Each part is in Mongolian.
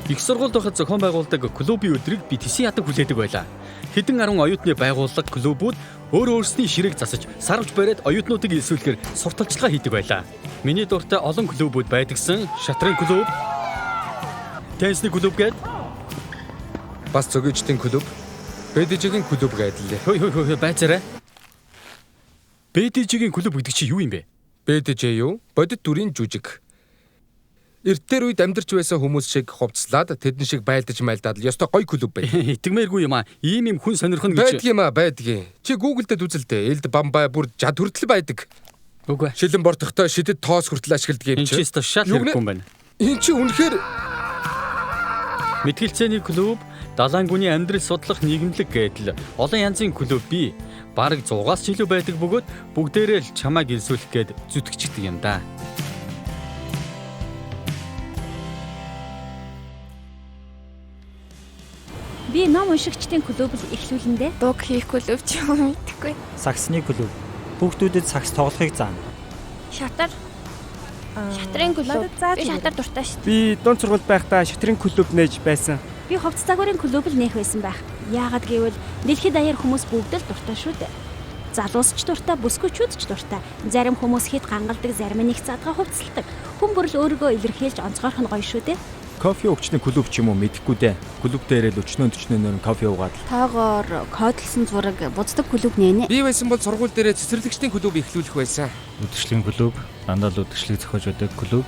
Их сургуульд байхад зохион байгуулдаг клубын өдрийг би тэсэн ядаг хүлээдэг байлаа. Хэдэн 10 оюутны байгууллага клубүүд өөрсдийн ширээг засаж, сарвж бариад оюутнуудыг илсүүлэхээр сурталчилгаа хийдэг байлаа. Миний дуртай олон клубүүд байдагсан. Шатрын клуб, теннисний клуб гээд бас зөгөөжтийн клуб, БДЖ-ийн клуб гэдэг л. Хөөе байцаарай. БДЖ-ийн клуб гэдэг чи юу юм бэ? БДЖ юу? Бодит дүрийн жүжиг. Эртээр үед амьдарч байсан хүмүүс шиг хувцлаад тэдэн шиг байлдаж майлдаад л ёстой гоё клуб байд. Итгэмээргүй юм аа. Ийм хүн сонирхон гэж. Байдгийн. Чи Google-д үзэлтэй. Элд бамбай бүр жад хүртэл байдаг. Үгүй. Шилэн бортохтой шидэд тоос хүртэл ашигладаг юм Энэ чи. ч шал хэрэггүй юм байна. Энэ чи үнэхээр мэтгэлцээний клуб, далайн гүний амьдрал судлах нийгэмлэг гэдэл олон янзын клуб бий. Бараг 100-аас ч илүү байдаг бөгөөд бүгдээрээ л чамайг илсүүлэх гээд зүтгэждэг юм да. Би ном уншигчдын клубыг эхлүүлэн дээ. Дуг хийх клуб ч юм мэдэхгүй. Саксны клуб. Хүүхдүүдэд сакс тоглохыг заана. Шатар. Шатрын клуб. Би шатар дуртай шүү. Би дунд сургуульд байхдаа шатрын клуб нээж байсан. Би хувцас загварын клуб л нээх байсан байх. Яагаад гэвэл дэлхийд даяар хүмүүс бүгд л дуртай шүү дээ. Залуус ч дуртай, бүсгүйчүүд ч дуртай. Зарим хүмүүс хэд гангалдаг, зарим нэг задгаа хувцалдаг. Хүн бүр л өөрийгөө илэрхийлж онцгойрох нь гоё шүү дээ. Кофе өвчний клуб ч юм уу мэдэхгүй дээ. Клуб дээрээ л өчнөө кофе уугаад. Тоогоор кодолсон зураг буцдаг клуб нэнэ. би байсан бол сургууль дээрээ цэцэрлэгчдийн клуб эхлүүлэх байсан. Үдшлийн клуб, дандаа л үдшилийг зохиож байдаг клуб.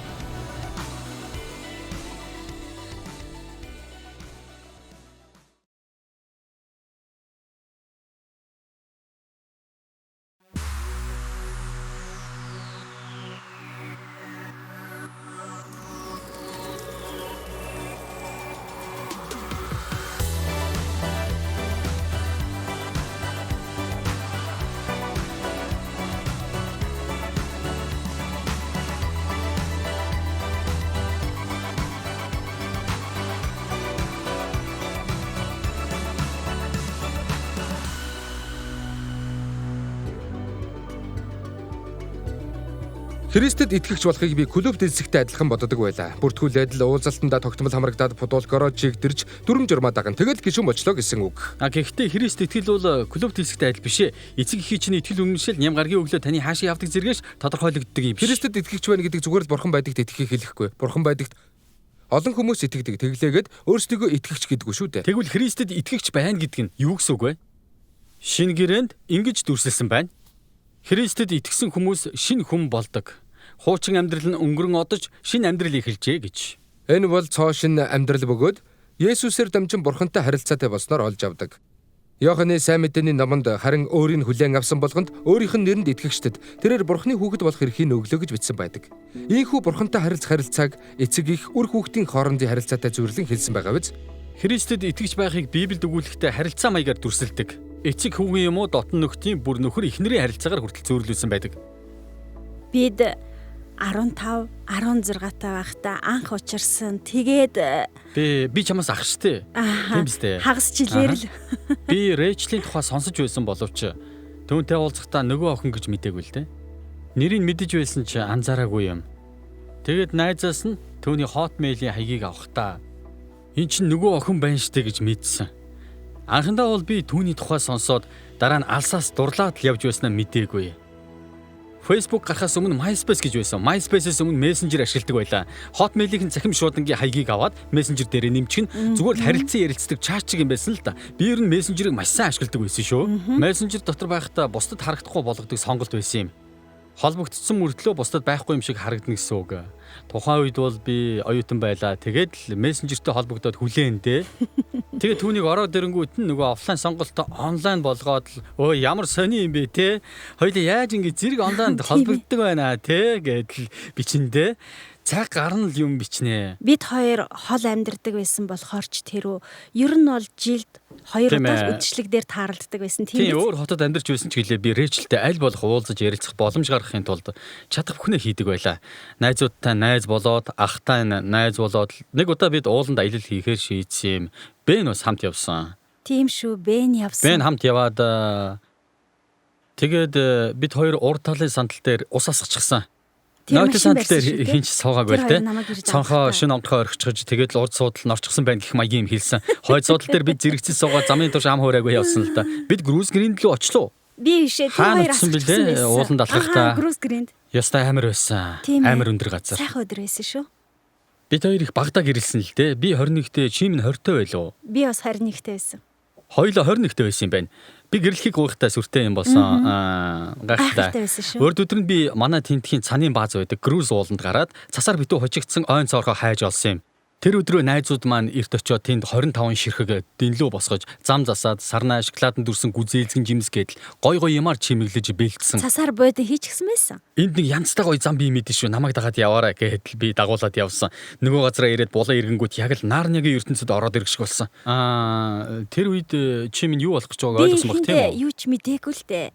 Христэд итгэгч болохыг би клуб дэлсэгтэй адилхан боддог байлаа. Бүртгүүлээд л уулзалтандаа тогтмол хамрагдаад футболкороо чигдэрч дүрм журмаа даган тэгэл гişүн бочлоо гэсэн үг. Гэхдээ Христ итгэл бол клуб дэлсэгтэй адил биш ээ. Эцэг эхий чинь итгэл үнэмшил ням гаргийн өглөө таны хаашаа явдаг зэрэгш тодорхойлогддог юм биш. Христэд итгэгч байна гэдэг зүгээр л бурхан байдагт итгэхийг хэлэхгүй. Бурхан байдагт олон хүмүүс итгэдэг. Тэглээгээд өөрсдийгөө итгэгч гэдэггүй шүү дээ. Тэгвэл Христэд итгэгч байна гэдэг нь юу гэсэн үг вэ? Шинэ гэрээнд ингэж дүрсэлсэн байна. Христэд итгэсэн хүмүүс шинэ хүн болдог. Хуучин амьдрал нь өнгөрөн одож шинэ амьдрал эхэлжээ гэж. Энэ бол цоо шинэ амьдрал бөгөөд Есүсээр дамжин бурхантай харилцаатай болсноор олж авдаг. Иоханны сайн мэдээний номонд харин өөрийн хүлээн авсан болгонд өөрийнх нь нэрэнд итгэгчдэд тэрээр бурхны хүүхэд болох эрхийг өглөө гэж бичсэн байдаг. Ийхүү бурхантай харилцааг эцэг их үр хүүхдийн хоорондын харилцаатай зөвөрлөн хэлсэн байгаа биз? Христэд итгэж байхыг Библиэд өгүүлэхдээ харилцаа маягаар дүрсэлдэг. Эцэг хүүгийн юм уу дотн нөхдийн бүр нөхөр эхнэрийн харилцаагаар хүртэл зөвөрлүүлсэн байдаг. Бид 15, 16 таа байхдаа анх учирсан. Тэгээд би чамаас ах штэ. Тийм биз дээ. Хагас жилээр л би Рэйчлийн тухай сонсож байсан боловч түүнтэй уулзахдаа нөгөө охин гэж мэдээгүй л дээ. Нэрийг мэдэж байсан ч анзаараагүй юм. Тэгээд найзаас нь түүний хотмейлийн хаягийг авахдаа эн чинь нөгөө охин байна штэ гэж мэдсэн. Анхандаа бол би түүний тухай сонсоод дараа нь алсаас дурлаад л явж байснаа мэдээгүй. Facebook гарахаас өмнө MySpace гэж байсан. MySpace-с өмнө Messenger ашигладаг байлаа. Hotmail-ийн цахим шуудангийн хаягийг аваад Messenger дээр нэмчихэн зүгээр л харилцан ярилцдаг чат шиг юм байсан л да. Би ер нь Messenger-ыг маш сайн ашигладаг байсан шүү. Messenger дотор байхдаа бусдад харагдахгүй болгодог сонголт байсан юм. Холбогдсон мөртлөө бусдад байхгүй юм шиг харагдана гэсэн үг. Тухайн үед бол би оюутан байлаа. Тэгээд л Messenger-тэй холбогдоод хүлээн дээ. Тэгээд түүнийг ороод ирэнгүүт нь нөгөө офлайн сонголтоо онлайн болгоод л өө ямар сони юм бэ те. Хоёул яаж ингэ зэрэг онлайнд холбогддог байна те гэдэл бичэндээ. Цаг гарна л юм бичнэ. Бид хоёр хол амьдардаг байсан болохоор ч тэрөө ер нь бол жилд 2 удаа үдшилэг дээр тааралддаг байсан тийм. Тийм өөр хотод амьдарч байсан ч гэлээ би Рэйчэлтэй аль болох уулзаж ярилцах боломж гаргахын тулд чадах бүхнээ хийдэг байлаа. Найзуудтай найз болоод, ахтай найз болоод нэг удаа бид ууланд аялал хийхээр шийдсэн юм. Бэн бас хамт явсан. Тийм шүү, Бэн явсан. Бэн хамт яваад тэгээд бид хоёр урд талын сандал дээр ус асгачихсан. Ноотын машин сандал дээр барьсан шүү, те? хинч суугаагүй Тэр л те. хоёр намайг ирж Цонхоо авах шин онгохоо орхичж тэгээд л урд суудал нь орчихсон байна гэх маягийн юм хэлсэн. Хойд суудал дээр бид зэрэгцэн суугаа замын турш ам хуурайгүй явсан л да. Бид Груз Гринд лөө очлоо. Би ишээ тэр Хаана хоёр утсан асуусан бэлээ? байсан. Ууланд алхахтаа. Груз Гринд. Ястай амар байсан. Тийм ээ. Амар өндөр газар. Сайхан өдөр байсан шүү. Бид хоёр их багтаа гэрэлсэн л дээ. Би 21-т, чим нь 20-т байлоо. Би бас 21-т байсан. Хоёулаа 21-т байсан юм байна. Би гэрлэхийг уухтаа сүртэй юм болсон. Гайхалтай Гайхалтай. байсан шүү. Урд өдөр нь би манай тентхийн цанын бааз байдаг Груз ууланд гараад цасаар битүү хожигдсан ойн цоорхоо хайж олсон юм. Тэр өдрөө найзууд маань эрт очиод тэнд 25 ширхэг дэнлүү босгож, зам засаад, сарнаа шоколаданд дүрсэн гүзээлзгэн жимс гэдэл гой гой ямаар чимэглэж бэлдсэн. Цасаар бод хийчихсэн байсан. Энд нэг янзтай гоё зам бий мэдэн шүү. Намайг дагаад яваарай гэхэд би дагуулад явсан. Нөгөө газараа ирээд булан ирэнгүүт яг л Нарниагийн ертөнцид ороод ирэх шиг болсон. Тэр үед чи минь юу болох гэж байгааг ойлгосон баг тийм үү? Юу ч мэдээгүй л дээ.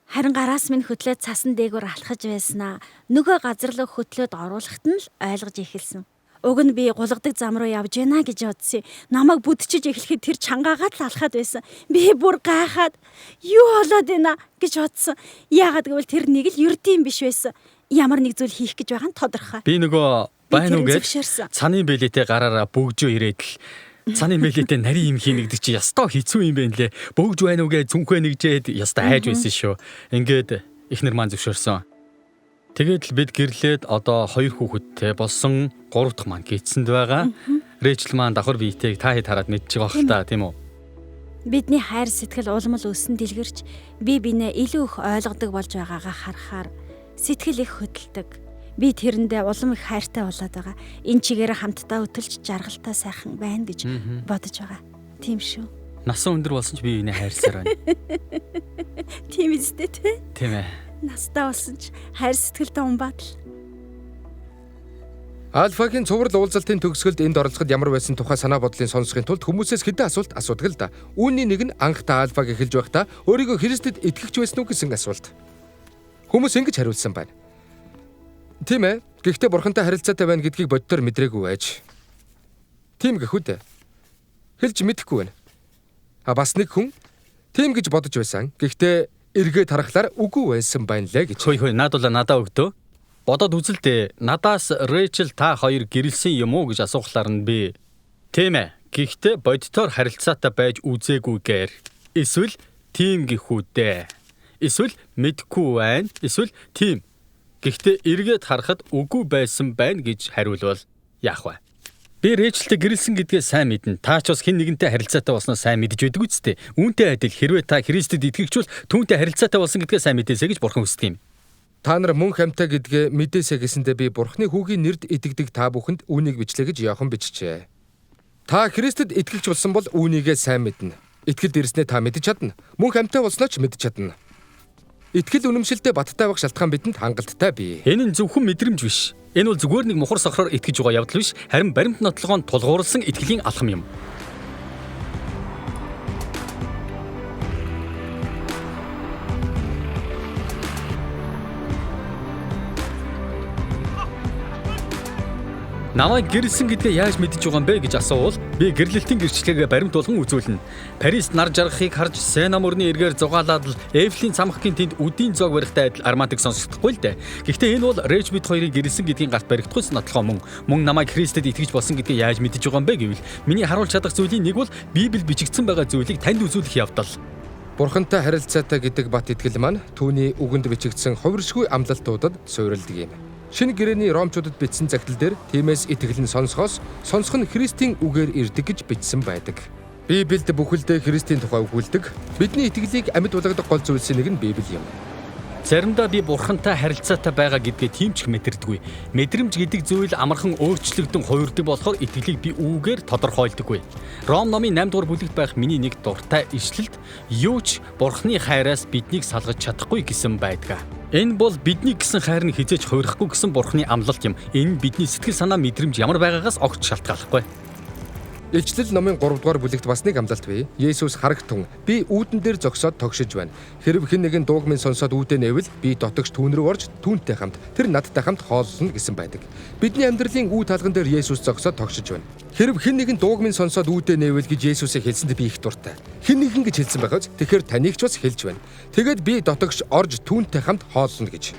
Харин гараас минь хөтлөөд цасан дээгүүр алхаж байснаа. Нөгөө газар руу хөтлөөд оруулахад нь л ойлгож эхэлсэн. Уг нь би гулгадаг зам руу явж байна гэж бодсон. Намайг бүдчиж эхлэхэд тэр чангаагаад л алхаад байсан. Би бүр гайхаад юу болоод байна гэж бодсон. Яагаад гэвэл тэр нэг л ердийн биш байсан. Ямар нэг зүйл хийх гэж байгаа нь тодорхой. Би нөгөө байна уу гэж зөвшөөрсөн. цаны бэлэтэ гараараа бөгжөө ирээд л цаны бэлэтэ нарийн юм хийнэгдэг чи ястаа хэцүү юм байна лээ. Бөгж байна уу гэж зүнхээ нэгжээд ястаа хайж байсан шүү. Ингээд ихнэр маань зөвшөөрсөн. Тэгээд л бид гэрлээд одоо 2 хүүхэдтэй болсон 3 дахь маань гидсэнд байгаа. Рэйчел маань давхар биетэйг та хэд хараад мэдчихэж байгаа хэл та тийм үү? Бидний хайр сэтгэл улмал өссөн дэлгэрч би бинээ илүү их ойлгодог болж байгаагаа харахаар сэтгэл их хөдөлдөг. Би тэрэндээ улам их хайртай болоод байгаа. Энэ чигээр хамтдаа өтөлж жаргалтай сайхан байна гэж бодож байгаа. Тийм шүү. Насан өндөр болсон ч би энэ хайрсаар байна. Тийм үстэй те. Тийм ээ. Настаа болсон ч хайр сэтгэлтэй хүн бат. Альфагийн цуврал уулзалтын төгсгөлд энд оролцоход ямар байсан тухай санаа бодлын сонсохын тулд хүмүүсээс хэдэн асуулт асуудаг л да. Үүний нэг нь анх та Альфаг эхэлж байхдаа өөрийгөө Христэд итгэж байсан уу гэсэн асуулт. Хүмүүс ингэж хариулсан байна. Тийм ээ. Гэхдээ бурхантай харилцаатай байна гэдгийг боддоор мэдрээгүй байж. Тийм гэхүү дээ. Хэлж мэдэхгүй байна. Бас нэг хүн тийм гэж бодож байсан. Гэхдээ эргээд харахаар үгүй байсан байна лээ гэж. Хөөе наадуулаа надаа өгдөө. Бодоод үзэлдээ. Надаас Рэйчел та хоёр гэрэлсэн юм уу гэж асуухлаар нь би тийм ээ. Гэхдээ боддоор харилцаатай байж үзээгүйгээр эсвэл тийм гэхүүдээ. Эсвэл мэдгүй байна. Эсвэл тийм. Гэхдээ эргээд харахад үгүй байсан байна гэж хариулвал яах вэ? Би Рэйчелтэй гэрэлсэн гэдгээ сайн мэднэ. Та ч бас хэн нэгэнтэй харилцаатай болсноо сайн мэдж байдаг үсттэй. Үүнтэй адил хэрвээ та Христэд итгэгчвэл түүнтэй харилцаатай болсон гэдгээ сайн мэдээсэй гэж бурхан хүсдэг юм. Та нар мөн хамтаа гэдгээ мэдээсэй гэсэндээ би бурханы хүүгийн нэрд итгэдэг та бүхэнд үүнийг бичлээ гэж Иохан бичжээ. Та Христэд итгэгч болсон бол үүнийгээ сайн мэднэ. Итгэл ирснээ та мэдж чадна. Мөн хамтаа болсноо ч мэдж чадна. Итгэл үнэмшилтэй баттай байх шалтгаан бидэнд хангалттай бий. Энэ нь зөвхөн мэдрэмж биш. Энэ бол зүгээр нэг мухар сохроор итгэж байгаа явдал биш, харин баримт нотлогоонд тулгуурласан итгэлийн алхам юм. Намайг гэрэлсэн гэдгээ яаж мэдэж байгаа юм бэ гэж асуувал би гэрлэлтийн гэрчлэгээ баримт болгон үзүүлнэ. Парист нар жаргахыг харж Сена мөрний эргээр зугаалаад л Эйфелийн цамхгийн тэнд үдийн зоог барихтай адил арматыг сонсохдохгүй л дээ. Гэхдээ энэ бол Рэйч бид хоёрын гэрэлсэн гэдгийн гарт баригдахуйс нотлохоо мөн намайг Христэд итгэж болсон гэдгээ яаж мэдэж байгаа юм бэ гэвэл миний харуулж чадах зүйлийн нэг бол Библи бичигдсэн байгаа зүйлийг танд үзүүлэх явдал. Бурхантай харилцаатай гэдэг бат итгэл маань түүний үгэнд бичигдсэн хувиршгүй амлалтуудад суурилдаг юм. Шинэ гэрээний ромчуудад бичсэн загтал дээр тиймээс итгэл нь сонсохоос сонсох нь Христийн үгээр ирдэг гэж бичсэн байдаг. Библиэд бүхэлдээ Христийн тухай өгүүлдэг. Бидний итгэлийг амьд болгодог гол зүйлсийн нэг нь Библи юм. Заримдаа би бурхантай харилцаатай байгаа гэдгээ тийм ч мэдэрдэггүй. Мэдрэмж гэдэг зүйл амархан өөрчлөгдөн хувирдаг болохоор итгэлийг би үүгээр тодорхойлдоггүй. Ром номын 8 дугаар бүлэгт байх миний нэг дуртай ишлэлд юу ч бурхны хайраас биднийг салгаж чадахгүй гэсэн байдаг. Энэ бол бидний гэсэн хайр нь хизээж хувирахгүй гэсэн бурхны амлалт юм. Энэ бидний сэтгэл санаа мэдрэмж ямар байгаагаас огт шалтгааллахгүй. Илчлэл номын 3 дугаар бүлэгт бас нэг амлалт бий. Есүс харагтун би үүдэн дээр зогсоод тогшиж байна. Хэрв хэн нэгэн дууг минь сонсоод үүдээ нэвэл би дотогш түүн рүү орж түүнтэй хамт тэр надтай хамт хооллоно гэсэн байдаг. Бидний амьдралын үе таалган дээр Есүс зогсоод тогшиж байна. Хэрв хэн нэгэн дууг минь сонсоод үүдээ нэвэл гэж Есүсийг хэлсэнд би их дуртай. Хэн нэгэн гэж хэлсэн байгааз тэгэхээр таныг ч бас хэлж байна. Тэгэд би дотогш орж түүнтэй хамт хооллоно гэж.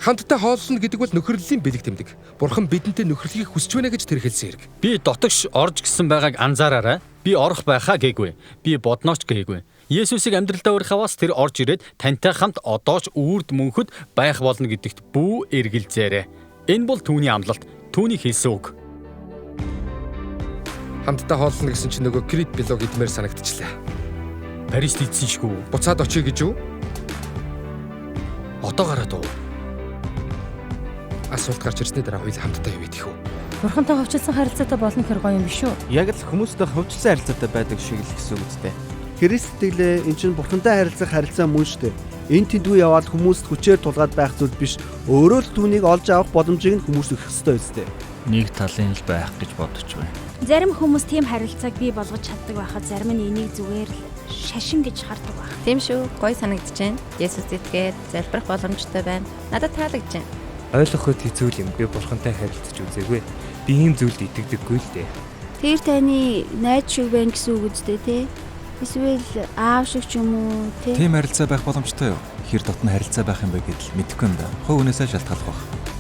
Хамтдаа хооллоно гэдэг бол нөхөрлөлийн бэлэг тэмдэг. Бурхан бидэнтэй нөхөрлөхийг хүсэж байна гэж тэр хэлсэн хэрэг. Би дотогш орж гисэн байгааг анзаараарай. Би орох байхаа гээгүй. Би боднооч гээгүй. Есүсийг амьдралдаа урьхаваас тэр орж ирээд тантай хамт одооч үрд мөнхөд байх болно гэдэгт бүү эргэлзээрэй. Энэ бол түүний амлалт, түүний хэлсэн үг. Хамтдаа хооллоно гэсэн чинь нөгөө Крит билог идмээр санагдчихлаа. Парист ийдсэн шгүү. Буцаад очие гэж юу? Одоо гараад уу. Асуулт гарч ирсний дараа хоёул хамтдаа юу идэх вэ? Бурхантай хөвчлсөн харилцаатай болно хэр гоё юм биш үү? Яг л хүмүүстэй хөвчлсөн харилцаатай байдаг шиг л гэсэн үг үстэй. Христ итгэлээ эн чинь бурхантай харилцах харилцаа мөн шүү дээ. Энэ тэндгүй яваад хүмүүст хүчээр тулгаад байх зүйл биш. Өөрөө л түүнийг олж авах боломжийг нь хүмүүс өгөх ёстой үстэй. Нэг талын л байх гэж бодож байна. Зарим хүмүүс тийм харилцааг бий болгож чаддаг байхад зарим нь энийг зүгээр л шашин гэж хардаг байх. Тийм шүү. Гоё санагдаж байна. Есүс итгээд залбирах боломжтой байна. Надад таалагдж байна. Ойлгоход хэцүү юм. Би бурхантай харилцаж үзээгүй. Би ийм зүйлд итгэдэггүй л дээ. Тэр таны найз шиг байна гэсэн үг үстэй те. Эсвэл аав шиг ч юм уу те. Тийм харилцаа байх боломжтой юу? Хэр дотн харилцаа байх юм бэ гэдэл мэдэхгүй юм да. Хувь хүнээсээ шалтгаалах байх.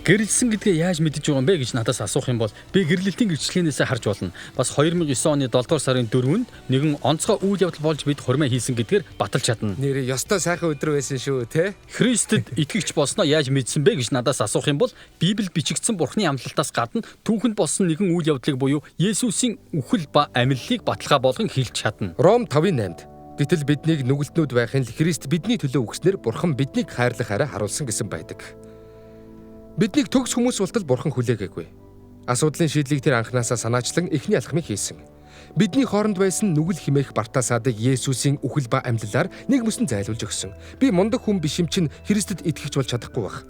Гэрэлсэн гэдгээ яаж мэдэж байгаа юм бэ гэж надаас асуух юм бол би гэрлэлтийн гэрчлэгнээс харж болно. Бас 2009 оны 7 дугаар сарын 4-нд нэгэн онцгой үйл явдал болж бид хурмаа хийсэн гэдгээр баталж чадна. Нэрээ ёстой сайхан өдөр байсан шүү те. Христэд итгэгч болсноо яаж мэдсэн бэ гэж надаас асуух юм бол Библиэд бичигдсэн Бурхны амлалтаас гадна түүхэнд болсон нэгэн үйл явдлыг буюу Есүсийн үхэл ба амьллыг баталгаа болгон хэлж чадна. Ром 5:8. Гэтэл биднийг нүгэлтнүүд байхын л Христ бидний төлөө өгснээр Бурхан биднийг хайрлах арай харуулсан гэсэн байдаг. Биднийг төгс хүмүүс болтол Бурхан хүлээгээгүй. Асуудлын шийдлийг тэр анханасаа санаачлан эхний алхмыг хийсэн. Бидний хооронд байсан нүгэл химээх Бартасадыг Есүсийн үхэл ба амьдлаар нэг мөсөн зайлуулж өгсөн. Би мундаг хүн биш юм чин Христэд итгэж болж чадахгүй байх.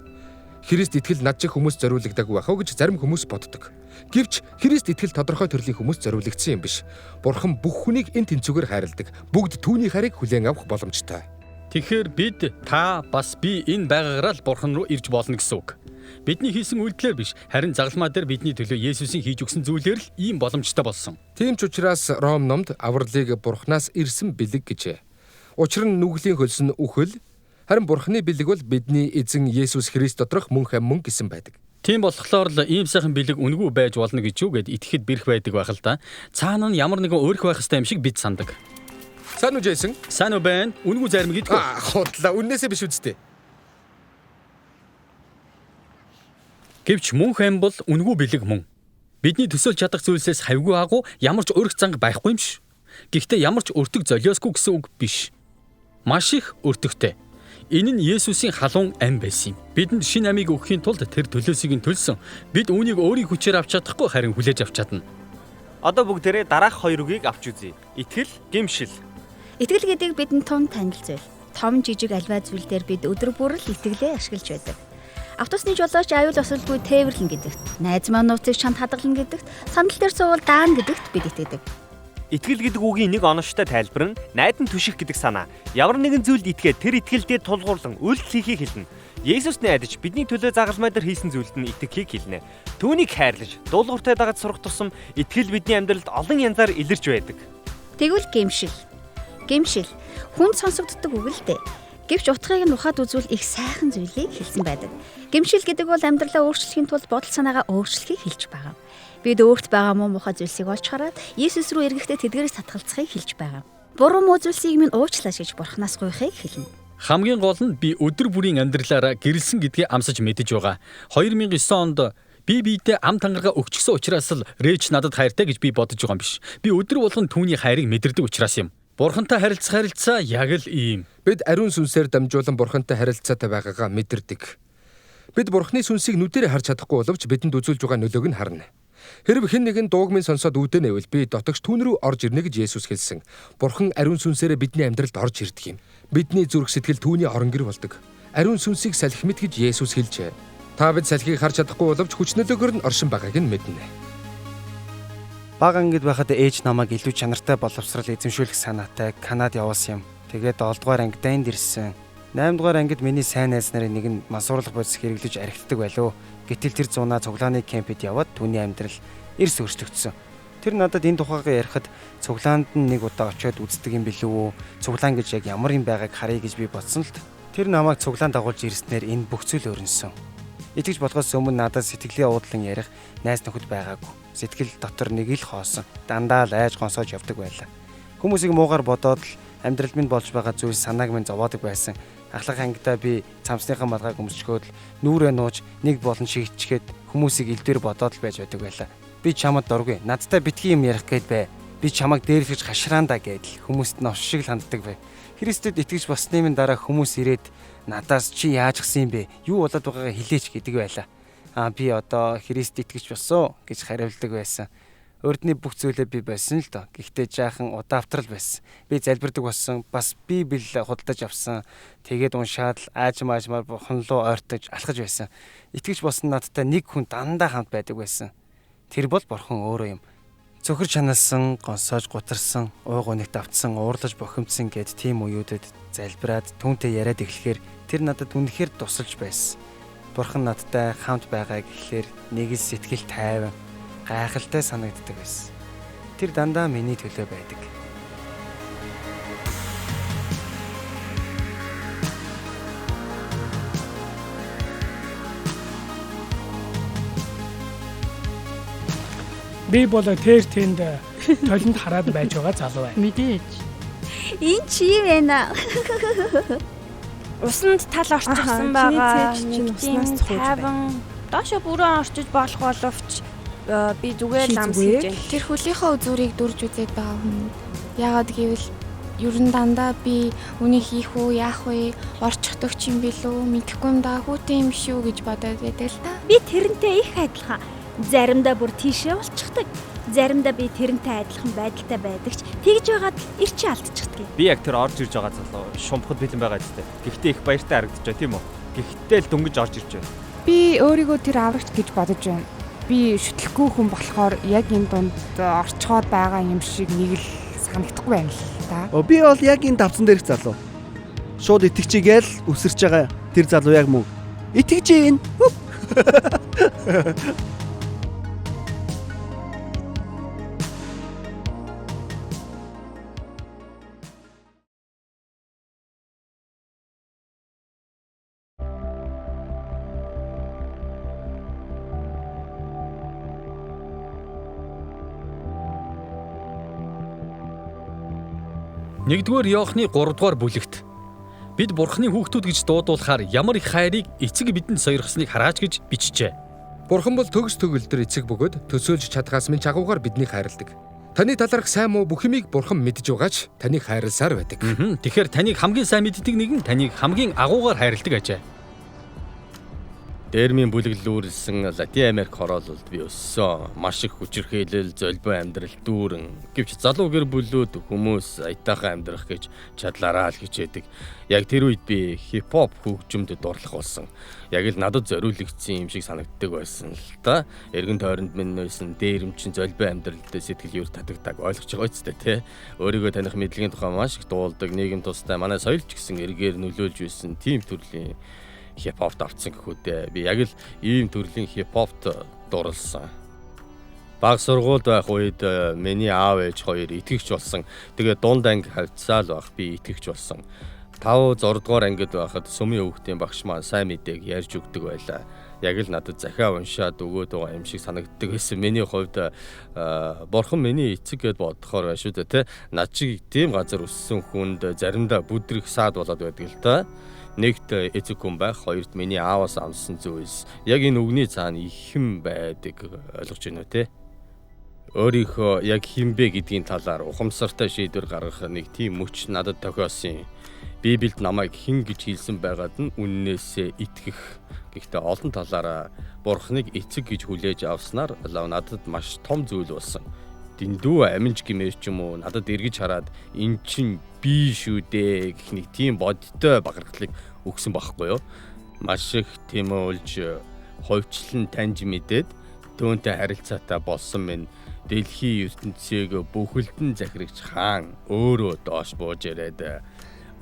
Христ итгэл над чих хүмүүс зориулагдаагүй байх гэж зарим хүмүүс боддог. Гэвч Христ итгэл тодорхой төрлийн хүмүүс зориулагдсан юм биш. Бурхан бүх хүнийг энэ тэнцвэрээр хайрладаг. Бүгд түүний харийг хүлээн авах боломжтой. Тэгэхээр бид та бас би энэ байгаараа л Бурхан руу ирж болно гэсэн үг. Бидний хийсэн үйлдэлээр биш, харин загалмаа дээр бидний төлөө Есүсийн хийж өгсөн зүйлээр л ийм боломжтой болсон. Тийм ч учраас Ром номд авралыг Бурханаас ирсэн бэлэг гэжээ. Учир нь нүглийн хөлс нь үхэл, харин Бурханы бэлэг бол бидний эзэн Есүс Христ доторх мөнх амин гэсэн байдаг. Тийм болохоор л ийм сайхан бэлэг үнэгүй байж болно гэж юу гэд итгэхэд бэрх байдаг байх л да. Цаана нь ямар нэгэн өөрөх байх ёстой юм шиг бид сандаг. Сайн уу Джейсон? Сайн уу байна? Үнэгүй зарим гэдэг. Худлаа, үннээсээ биш үсттэй. Гэвч мөнх ам бол үнэгүй бэлэг мөн. Бидний төсөөлж чадах зүйлсээс хавьгүй агуу ямар ч өрх занг байхгүй юм ш. Гэхдээ ямар ч өртөг золиосгүй гэсэн үг биш. Маш их өртөгтэй. Энэ нь Есүсийн халуун ам байсан юм. Бидэнд шинэ амийг өгөхийн тулд тэр төлөөсийг нь төлсөн. Бид үүнийг өөрийн хүчээр авч чадахгүй харин хүлээж авч чадна. Одоо бүгдээрээ дараах хоёр үгийг авч үзье. Итгэл, гэмшил. Итгэл гэдэг бидэнд том танил зүйл. Том жижиг альва зүйл дээр бид өдөр бүр л итгэлээ ашиглаж байдаг. Автобусны жолооч аюул осолгүй тээвэрлэн гэдэгт, найз маань нууцыг чамд хадгална гэдэгт, сандал дээр суувал даана гэдэгт бид итгэдэг. Итгэл гэдэг үгийн нэг оновчтой тайлбар нь найдан түших гэдэг санаа. Ямар нэгэн зүйлд итгээд тэр итгэлдээ тулгуурлан үйлдэл хийхийг хэлнэ. Есүс найдаж бидний төлөө загалмай дээр хийсэн зүйлд нь итгэхийг хэлнэ. Түүнийг хайрлаж, дуулууртай дагаж сурах тусам итгэл бидний амьдралд олон янзаар илэрч байдаг. Тэгвэл гэмшил. Гэмшил хүнд сонсогддог үг л дээ. Гэвч утгыг нь ухаад үзвэл их сайхан зүйлийг хэлсэн байдаг. Гэмшил гэдэг бол амьдралаа өөрчлөхийн тулд бодол санаагаа өөрчлөхийг хэлж байгаа. Бид өөрт байгаа муу мухай зүйлсийг олж хараад Есүс рүү эргэхдээ тэдгээрээс татгалзахыг хэлж байгаа. Буруу муу зүйлсийг минь уучлаач гэж Бурханаас гуйхыг хэлнэ. Хамгийн гол нь би өдөр бүрийн амьдралаараа гэрэлсэн гэдгийг амсаж мэдэж байгаа. 2009 онд би биедээ ам тангараа өгчихсөн учраас л Рэч надад хайртай гэж би бодож байгаа юм биш. Би өдөр болгон түүний хайрыг мэдэрдэг учраас юм. Бурхантай харилцаа яг л ийм. Бид ариун сүнсээр дамжуулан Бурхантай харилцаатай байгаагаа мэдэрдэг. Бид Бурханы сүнсийг нүдээр харж чадахгүй боловч бидэнд үзүүлж байгаа нөлөөг нь харна. Хэрв хэн нэгэн дуугмын сонсоод үүдэнэвэл би дотогш түүн рүү орж ирнэ гэж Есүс хэлсэн. Бурхан ариун сүнсээрээ бидний амьдралд орж ирдэг юм. Бидний зүрх сэтгэл түүний орон гэр болдог. Ариун сүнсийг салхи мэт гэж Есүс хэлжээ. Та бид салхийг харж чадахгүй боловч хүч нөлөөгөөр нь оршин байгааг нь мэднэ. Бага ангид байхад ээж намайг илүү чанартай боловсрал эзэмшүүлэх санаатай Канад явуулсан юм. Тэгээд 7 дугаар ангид энд ирсэн. 8 дугаар ангид миний сайн найз нарын нэг нь мансуурлах бодис хэрэглэж архитдаг байлоо. Гэтэл тэр зуунаа цуглааны кемпэд яваад түүний амьдрал эрс өөрчлөгдсөн. Тэр надад энэ тухайгаа ярихад цуглаанд нь нэг удаа очиод үздэг юм билүү үү? Цуглаан гэж яг ямар юм байгааг харъя гэж би бодсон л т. Тэр намайг цуглаанд дагуулж ирснээр энэ бүх зүйл өрнөсөн. Итгэж болохоос өмнө надад сэтгэлийн уудлан ярих найз нөхөд байгаагүй. Сэтгэл дотор нэг л хоосон. Дандаа л айж гонсоож явдаг байлаа. Хүмүүсийг муугаар бодоод л амьдрал минь болж байгаа зүйл санааг минь зовоодаг байсан. Ахлах ангидаа би цамцныхаа малгайг өмсчгөөд нүүрээ нууж нэг болон шигчгээд хүмүүсийг илдвэр бодоод л байж байдаг байлаа. Би чамд дургүй. Надтай битгий юм ярих гээд бай. Би чамайг дээрлэж хашраандаа гэдэл хүмүүст нь овш шиг л ханддаг бай. Христэд итгэж басны минь дараа хүмүүс ирээд надаас чи яаж гсэн юм бэ? Юу болоод байгаагаа хэлээч гэдэг байлаа. Би одоо Христ итгэж болсон гэж хариулдаг байсан. Өрдний бүх зүйлээ би байсан л доо. Гэхдээ жаахан удаавтрал байсан. Би залбирдаг болсон. Бас Библи худалдаж авсан. Тэгээд уншаад л аажмаар Бурхан руу ойртож алхаж байсан. Итгэж болсон надтай нэг хүн дандаа хамт байдаг байсан. Тэр бол Бурхан өөрөө юм. Цөхөр чаналсан, гонсоож гутарсан, ууг унагт автсан, уурлаж бохимдсан гэд тийм үеүүдэд залбираад түүнтэй яриад эхлэхээр тэр надад үнэхээр тусалж байсан. Бурхан надтай хамт байгаа гэхлээр нэг л сэтгэл тайван, гайхалтай санагддаг байсан. Тэр дандаа миний төлөө байдаг. Би бол тэр тэнд толинд хараад байж байгаа залуу байна. Мэдээж. Энэ чи юм байна. Усанд тал орчихсан байгаа. Чиний уснаас Нэг цохож тайван доошо бүрэн орчиж болох боловч би зүгээр л амсаж байна. Тэр хөлийнхөө үзүүрийг дүрж үзээд байгаа хүн. Яагаад гэвэл ер нь дандаа би үнийг хийх үү, яах вэ, орчихдог ч юм билүү, мэдэхгүй юм да, хүүтэй юм шүү гэж бодоод байдаг л та. Би тэрнтэй их адилхан. Заримдаа бүр тийшээ болчихдаг. Заримдаа би тэрнтэй адилхан байдалтай байдаг ч тэгж байгаад л ирчээ алдчихдаг. Би яг тэр орж ирж байгаа залуу шумбахад бэлэн байгаа зү. Гэхдээ их баяртай харагдаж байна тийм үү? Гэхдээ л дөнгөж орж ирж байна. Би өөрийгөө тэр аврагч гэж бодож байна. Би шүтлэхгүй хүн болохоор яг энэ дунд орчхоод байгаа юм шиг нэг л санагдахгүй байна л та. Би бол яг энэ давцан дээрх залуу. Шууд итгэжгээл өсөрч байгаа тэр залуу яг мөн. Итгэж гин. Нэгдүгээр Иохны 3 дугаар бүлэгт бид Бурхны хүүхдүүд гэж дуудуулахаар ямар их хайрыг эцэг бидэнд сойрхсныг хараач гэж бичжээ. Бурхан бол төгс төгөлдөр эцэг бөгөөд төсөөлж чадхаас минь чагуугаар биднийг хайрладаг. Таны талаарх сайн муу бүх юмыг Бурхан мэдж байгаач таныг хайрласаар байдаг. Тэгэхээр таныг хамгийн сайн мэддэг нэгэн таныг хамгийн агуугаар хайрладаг ажээ. Дээрмийн бүлэглүүлсэн Латин Америк хороололд би өссөн. Маш их хүчирхийлэл, золбоо амьдрал дүүрэн. Гэвч залуу гэр бүлүүд хүмүүс аятайхан амьдрах гэж чадлаараа л хичээдэг. Яг тэр үед би хипхоп хөгжимд дурлах болсон. Яг л надад зориулагдсан юм шиг санагддаг байсан л та. Эргэн тойронд минь нөөсөн дээрэмчин золбоо амьдралд сэтгэл юр татагдаг ойлгож байгаа ч тэ. Өөрийгөө таних мэдлэгийн тухай маш их дуулдаг, нийгэм тустай манай соёлч гэсэн эргээр нөлөөлж байсан тийм төрлийн хипхопт авцсан гэхүүдээ би яг л ийм төрлийн хипхопт дурлсан. Баг сургуульд байх үед миний аав ээж хоёр итгэгч болсон. Тэгээ дунд анги хавцаал байх би итгэгч болсон. 5 6 дугаар ангид байхад сүмийн хүүхдийн багш маань сайн мэдээг ярьж өгдөг байлаа. Яг л надад захиа уншаад өгөөд байгаа юм шиг санагддаг байсан. Миний хувьд Бурхан миний эцэг гэд бодохоор шүү дээ, тэ. Над чиг тийм газар өссөн хүнд заримдаа бүдрэх саад болоод байдаг л та. Нэгт эцэг хүн байх, хоёрт миний ааваас авсан зүйлс. Яг энэ үгний цаана их юм байдаг ойлгож байна уу те? Өөрийнхөө яг хинбэ гэдгийн талаар ухамсартай шийдвэр гаргах нэг тийм мөч надад тохиосон. Библиэд намайг хэн гэж хэлсэн байгаад нь үннээсээ итгэх. Гэхдээ олон талаараа Бурхныг эцэг гэж хүлээж авснаар надад маш том зүйл болсон. Дэндүү аминч гэмээр ч юм уу надад эргэж хараад эн чин би шүү дээ гэх нэг тийм бодтой багаргалыг өгсөн байхгүй юу? Маш их тэмүүлж ховчлон таньж мэдээд түүнтэй харилцаатай болсон минь дэлхийн ертөнцийг бүхэлдэн захирагч хаан өөрөө доош бууж ирээд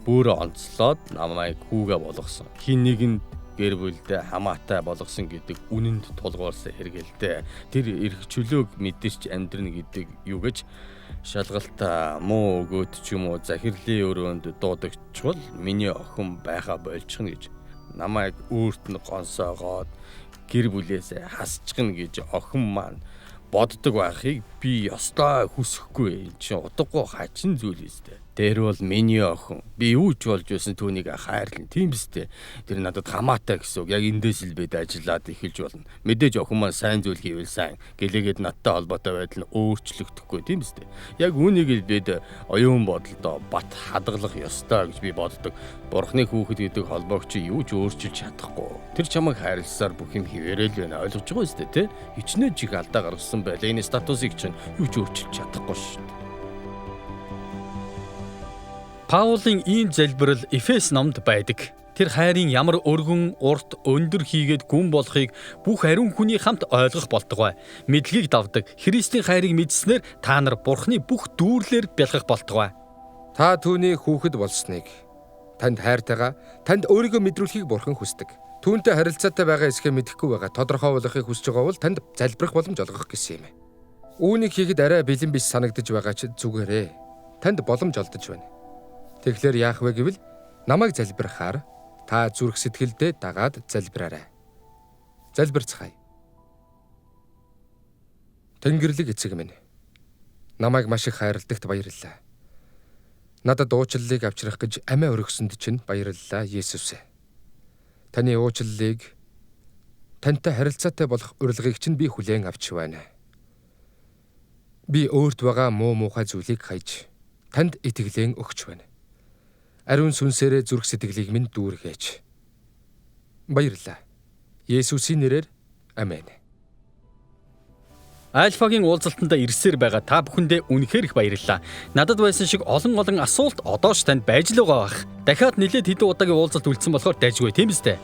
бүр онцлоод намайг хүүгээ болгосон. Хин нэгэнд гэр бүлдээ хамаатай болгосон гэдэг үнэнд тулгуурсан хэрэгэлтэй. Тэр эрх чөлөөг мэдэрч амьдрна гэдэг юу гэж шалгалтаа муу өгөөд ч юм уу захирлын өрөөнд дуудагчвал миний охин байха болчихно гэж намайг өөрт нь гонсоогоод гэр бүлээсээ хасчихна гэж охин маань боддог байхыг би ёстой хүсэхгүй. Энд чинь утгагүй хачин зүйл өстэй. Тэр бол миний охин. Би юу ч болж байсан түүнийг хайрлан. Тийм үстэй. Тэр надад хамаатай гэсэн үг. Яг эндээс л бид ажиллаад эхэлж болно. Мэдээж охин маань сайн зүйл хийвэл сайн. Гэлээгээд надтай холбоотой байдал нь өөрчлөгдөхгүй. Тийм үстэй. Яг үүнийг л бид оюун бодолдоо бат хадгалах ёстой гэж би боддог. Бурхны хүүхэд гэдэг холбоог чи юу ч өөрчилж чадахгүй. Тэр чамайг хайрласаар бүх юм хിവэрэл байна. Ойлгож байгаа үстэй те. Хичнээн чиг алдаа гаргасан байл. Энэ статусыг чинь юу ч өөрчилж чадахгүй шүү дээ. Паулын ийм залбирал Эфес номд байдаг. Тэр хайрын ямар өргөн, урт, өндөр хийгээд гүн болохыг бүх ариун хүний хамт ойлгох болтугай. Мэдлэгийг давдаг. Христийн хайрыг мэдснээр та нар Бурхны бүх дүүрлэр бялхах болтугай. Та түүний хүүхэд болсныг танд хайртайгаа танд өөрийгөө мэдрүүлэхийг Бурхан хүсдэг. Түүнтэй харилцаатай байгаа эсхэ мэдэхгүй байгаа тодорхойлохыг хүсэж байгаа бол танд залбирах боломж олгох гэсэн юм. Үүнийг хийхэд арай бэлэн биш санагдаж байгаа ч зүгээрээ. Танд боломж олдож байна. Тэгэхээр яах вэ гэвэл намайг залбирахаар та зүрх сэтгэлдээ дагаад залбираарай. Залбирцгаая. Тэнгэрлэг эцэг минь. Намайг маш их хайрладагт баярлалаа. Надад уучлалыг авчрах гэж амиа өргөсөнд чинь баярлалаа Есүс. Таны уучлалыг тантай харилцаатай болох урилгыг чинь би хүлээн авч байна. Би өөрт байгаа муу муухай зүйлийг хайж танд итгэлэн өгч байна. Ариун сүнсээрээ зүрх сэтгэлийг минь дүүргээж. Баярлалаа. Есүсийн нэрээр амен. Альфагийн уулзалтанд ирсээр байгаа та бүхэндээ үнэхээр их баярлалаа. Надад байсан шиг олон асуулт одоо ч танд байж л байгаа бах. Дахиад нэлээд хэдэн удаагийн уулзалт үлдсэн болохоор дайжгүй тийм үстэй.